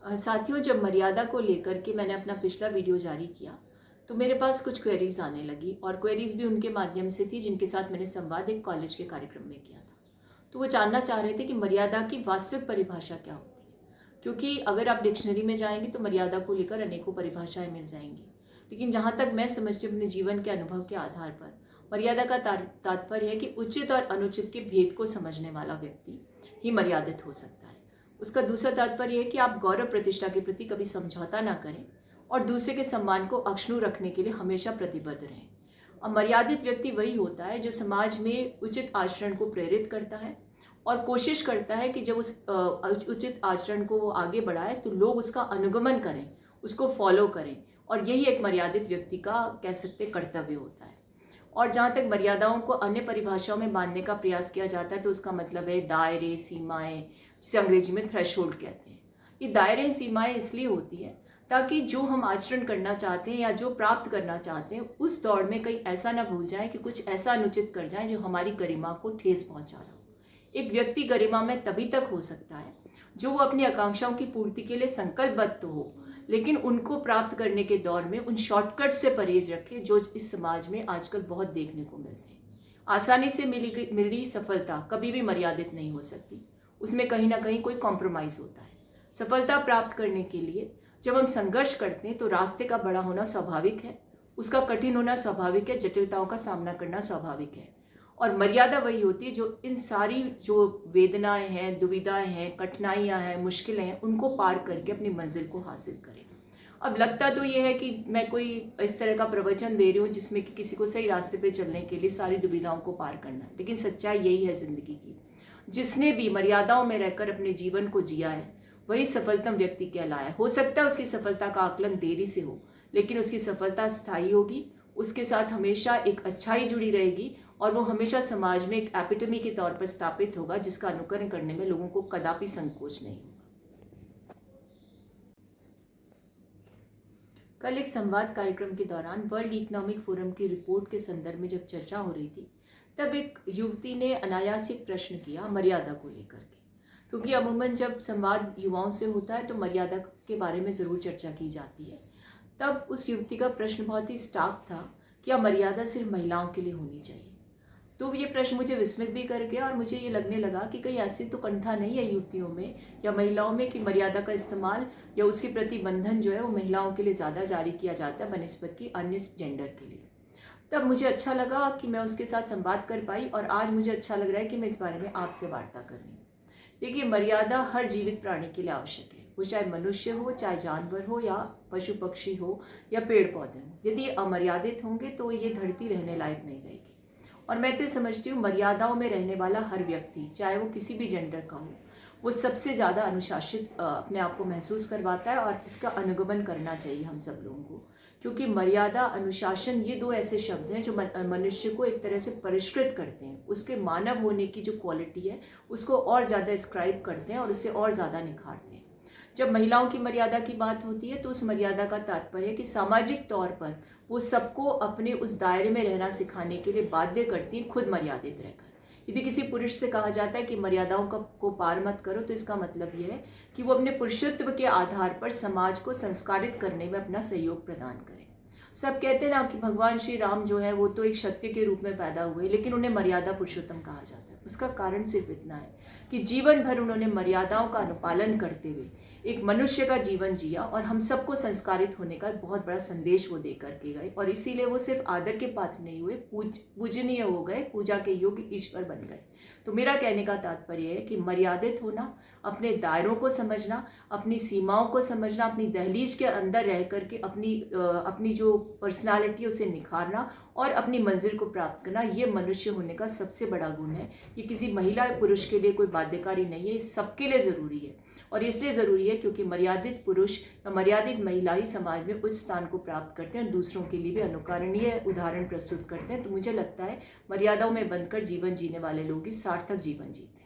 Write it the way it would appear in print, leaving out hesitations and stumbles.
साथियों, जब मर्यादा को लेकर के मैंने अपना पिछला वीडियो जारी किया तो मेरे पास कुछ क्वेरीज आने लगी और क्वेरीज भी उनके माध्यम से थी जिनके साथ मैंने संवाद एक कॉलेज के कार्यक्रम में किया था। तो वो जानना चाह रहे थे कि मर्यादा की वास्तविक परिभाषा क्या होती है, क्योंकि अगर आप डिक्शनरी में जाएंगे तो मर्यादा को लेकर अनेकों परिभाषाएं मिल जाएंगी। लेकिन जहाँ तक मैं समझती हूँ अपने जीवन के अनुभव के आधार पर, मर्यादा का तात्पर्य है कि उचित और अनुचित के भेद को समझने वाला व्यक्ति ही मर्यादित हो सकता है। उसका दूसरा तात्पर्य है कि आप गौरव प्रतिष्ठा के प्रति कभी समझौता ना करें और दूसरे के सम्मान को अक्षुण्ण रखने के लिए हमेशा प्रतिबद्ध रहें। और मर्यादित व्यक्ति वही होता है जो समाज में उचित आचरण को प्रेरित करता है और कोशिश करता है कि जब उस उचित आचरण को वो आगे बढ़ाए तो लोग उसका अनुगमन करें, उसको फॉलो करें। और यही एक मर्यादित व्यक्ति का कह सकते कर्तव्य होता है। और जहाँ तक मर्यादाओं को अन्य परिभाषाओं में मानने का प्रयास किया जाता है तो उसका मतलब है दायरे, सीमाएं, जिसे अंग्रेजी में थ्रेशोल्ड कहते हैं। ये दायरे सीमाएं इसलिए होती है ताकि जो हम आचरण करना चाहते हैं या जो प्राप्त करना चाहते हैं उस दौड़ में कहीं ऐसा ना भूल जाए कि कुछ ऐसा अनुचित कर जाए जो हमारी गरिमा को ठेस पहुंचा रहा हो। एक व्यक्ति गरिमा में तभी तक हो सकता है जो वो अपनी आकांक्षाओं की पूर्ति के लिए संकल्पबद्ध तो हो, लेकिन उनको प्राप्त करने के दौर में उन शॉर्टकट से परहेज रखे जो इस समाज में आजकल बहुत देखने को मिलते हैं। आसानी से मिली सफलता कभी भी मर्यादित नहीं हो सकती, उसमें कहीं ना कहीं कोई कॉम्प्रोमाइज़ होता है। सफलता प्राप्त करने के लिए जब हम संघर्ष करते हैं तो रास्ते का बड़ा होना स्वाभाविक है, उसका कठिन होना स्वाभाविक है, जटिलताओं का सामना करना स्वाभाविक है। और मर्यादा वही होती है जो इन सारी जो वेदनाएं हैं, दुविधाएं हैं, कठिनाइयां हैं, मुश्किलें हैं, उनको पार करके अपनी मंजिल को हासिल करें। अब लगता तो ये है कि मैं कोई इस तरह का प्रवचन दे रही हूँ जिसमें कि किसी को सही रास्ते पे चलने के लिए सारी दुविधाओं को पार करना है, लेकिन सच्चाई यही है जिंदगी की। जिसने भी मर्यादाओं में रहकर अपने जीवन को जिया है वही सफलतम व्यक्ति कहलाया है। हो सकता है उसकी सफलता का आकलन देरी से हो, लेकिन उसकी सफलता स्थायी होगी, उसके साथ हमेशा एक अच्छाई जुड़ी रहेगी और वो हमेशा समाज में एक एपिटमी के तौर पर स्थापित होगा जिसका अनुकरण करने में लोगों को कदापि संकोच नहीं होगा। कल एक संवाद कार्यक्रम के दौरान वर्ल्ड इकोनॉमिक फोरम की रिपोर्ट के संदर्भ में जब चर्चा हो रही थी तब एक युवती ने अनायास एक प्रश्न किया मर्यादा को लेकर के, क्योंकि अमूमन जब संवाद युवाओं से होता है तो मर्यादा के बारे में ज़रूर चर्चा की जाती है। तब उस युवती का प्रश्न बहुत ही स्टार्क था, क्या मर्यादा सिर्फ महिलाओं के लिए होनी चाहिए? तो ये प्रश्न मुझे विस्मित भी कर गया और मुझे ये लगने लगा कि कहीं ऐसी तो कंठा नहीं है युवतियों में या महिलाओं में कि मर्यादा का इस्तेमाल या उसके प्रति बंधन जो है वो महिलाओं के लिए ज़्यादा जारी किया जाता है बनिस्बत की अन्य जेंडर के लिए। तब मुझे अच्छा लगा कि मैं उसके साथ संवाद कर पाई और आज मुझे अच्छा लग रहा है कि मैं इस बारे में आपसे वार्ता कर रही हूँ। देखिए, मर्यादा हर जीवित प्राणी के लिए आवश्यक है, वो चाहे मनुष्य हो, चाहे जानवर हो, या पशु पक्षी हो, या पेड़ पौधे हो। यदि अमर्यादित होंगे तो ये धरती रहने लायक नहीं रहेगी। और मैं तो समझती हूँ मर्यादाओं में रहने वाला हर व्यक्ति, चाहे वो किसी भी जेंडर का हो, वो सबसे ज़्यादा अनुशासित अपने आप को महसूस करवाता है और इसका अनुगमन करना चाहिए हम सब लोगों को। क्योंकि मर्यादा, अनुशासन, ये दो ऐसे शब्द हैं जो मनुष्य को एक तरह से परिष्कृत करते हैं, उसके मानव होने की जो क्वालिटी है उसको और ज़्यादा डिस्क्राइब करते हैं और उसे और ज़्यादा निखारते हैं। जब महिलाओं की मर्यादा की बात होती है तो उस मर्यादा का तात्पर्य है कि सामाजिक तौर पर वो सबको अपने उस दायरे में रहना सिखाने के लिए बाध्य करती हैं, खुद मर्यादित रहकर। यदि किसी पुरुष से कहा जाता है कि मर्यादाओं को पार मत करो तो इसका मतलब यह है कि वो अपने पुरुषत्व के आधार पर समाज को संस्कारित करने में अपना सहयोग प्रदान करें। सब कहते हैं ना कि भगवान श्री राम जो है वो तो एक क्षत्रिय के रूप में पैदा हुए, लेकिन उन्हें मर्यादा पुरुषोत्तम कहा जाता है। उसका कारण सिर्फ इतना है कि जीवन भर उन्होंने मर्यादाओं का अनुपालन करते हुए एक मनुष्य का जीवन जिया और हम सबको संस्कारित होने का बहुत बड़ा संदेश वो दे करके गए। और इसीलिए वो सिर्फ आदर के पात्र नहीं हुए, पूजनीय हो गए, पूजा के योग्य ईश्वर बन गए। तो मेरा कहने का तात्पर्य है कि मर्यादित होना, अपने दायरों को समझना, अपनी सीमाओं को समझना, अपनी दहलीज के अंदर रह करके अपनी जो पर्सनालिटी उसे निखारना और अपनी मंजिल को प्राप्त करना, ये मनुष्य होने का सबसे बड़ा गुण है। ये किसी महिला पुरुष के लिए कोई बाध्यकारी नहीं है, ये सबके लिए ज़रूरी है। और इसलिए ज़रूरी है क्योंकि मर्यादित पुरुष या मर्यादित महिला ही समाज में उच्च स्थान को प्राप्त करते हैं और दूसरों के लिए भी अनुकरणीय उदाहरण प्रस्तुत करते हैं। तो मुझे लगता है मर्यादाओं में बंधकर जीवन जीने वाले लोग ही सार्थक जीवन जीते हैं।